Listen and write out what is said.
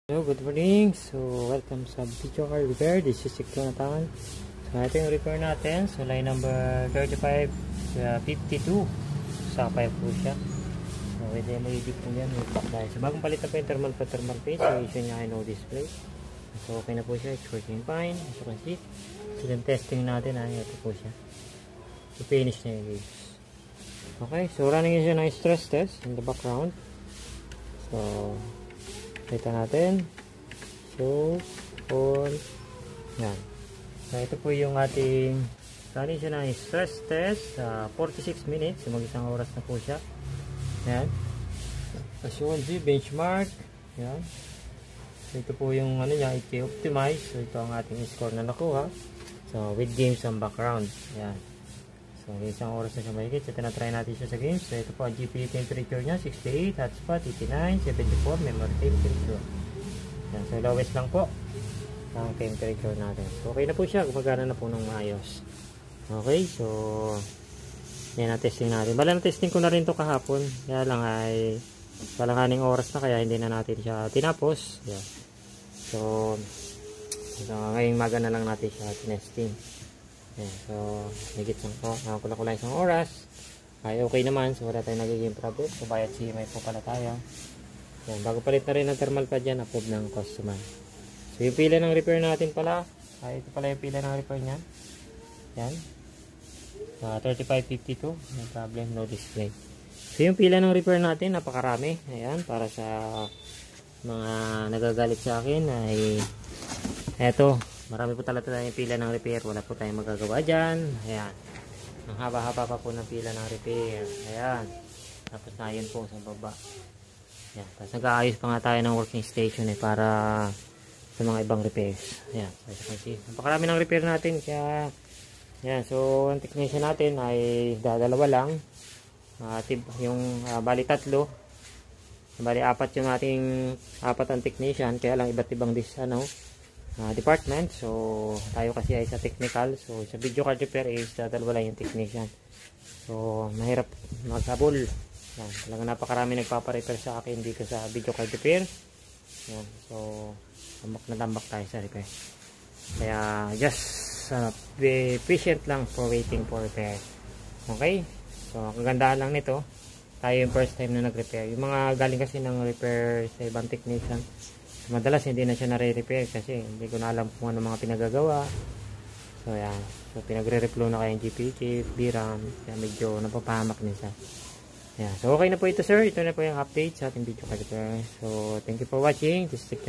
Hello, good morning. So, welcome sa video car repair. This is Jonathan. So, ito yung repair natin. So, line number 35 sa 52. Sakay po siya. So, with LED po yan. So, bagong palitan po yung thermal paste. So, issue niya ay no display. So, okay na po siya. It's working fine. As you can see. So, yung testing natin. Ito po siya. So, finish na yung gauge. Okay. So, running siya ng stress test in the background. So, kita natin. So, all. Yan. So, ito po yung ating running siya ng stress test. 46 minutes. So, mag-isang oras na po siya. Yan. As you can see, benchmark. Yan. So, ito po yung ano niya, optimize. So, ito ang ating score na nakuha. So, with games on background. Yan. So, isang oras na siya mahigit. So, tinatry natin siya sa games. So, ito po ang GPU temperature niya. 68, hotspot, 89, 74, memory temperature. Yan. So, lowest lang po ang temperature natin. So, okay na po siya. Gumagana na po ng maayos. Okay. So, yan na testing natin. Bala na testing ko na rin to kahapon. Kaya lang ay palanganing oras na kaya hindi na natin siya tinapos. Yan. So, ngayong maga na lang natin siya tinesting. Ayan, so, higit lang po. Nakakulang ko lang isang oras. Ay, okay naman. So, wala tayong nagiging problem. So, bayad CMI po pala tayo. Ayan, bago palit na rin ng thermal pad yan, approve ng customer. So, yung pila ng repair natin pala. Ito pala yung pila ng repair niya. Ayan. 3552. No problem, no display. So, yung pila ng repair natin, napakarami. Ayan, para sa mga nagagalit sa akin ay eto. Marami po talaga tayong pila ng repair. Wala po tayong magagawa dyan. Ayan. Ang haba-haba pa po ng pila ng repair. Ayan. Tapos na yun po sa baba. Ayan. Tapos nag-aayos pa nga tayo ng working station para sa mga ibang repairs. Ayan. As you can see. Napakarami ng repair natin. Kaya, ayan. So, ang technician natin ay dadalawa lang. Bali tatlo. Bali apat yung apat ang technician. Kaya lang iba't ibang department. So, tayo kasi ay sa technical. So, sa video card repair is dalawa lang yung technician. So, mahirap maghabol. Yan. Talagang napakarami nagpaparepair sa akin dito sa video card repair. Yan. So, tambak na tambak tayo sa repair. Kaya, just be patient lang for waiting for repair. Okay? So, ang kagandahan lang nito, tayo yung first time na nag-repair. Yung mga galing kasi ng repair sa ibang technician, madalas hindi na siya nare-repair kasi hindi ko na alam kung ano mga pinagagawa. So yan. So pinagre-reflow na kayong GPU chip, VRAM. Kaya medyo napapahamak din siya. Yan. So okay na po ito sir. Ito na po yung update sa ating video card repair. So thank you for watching. This is Jonathan.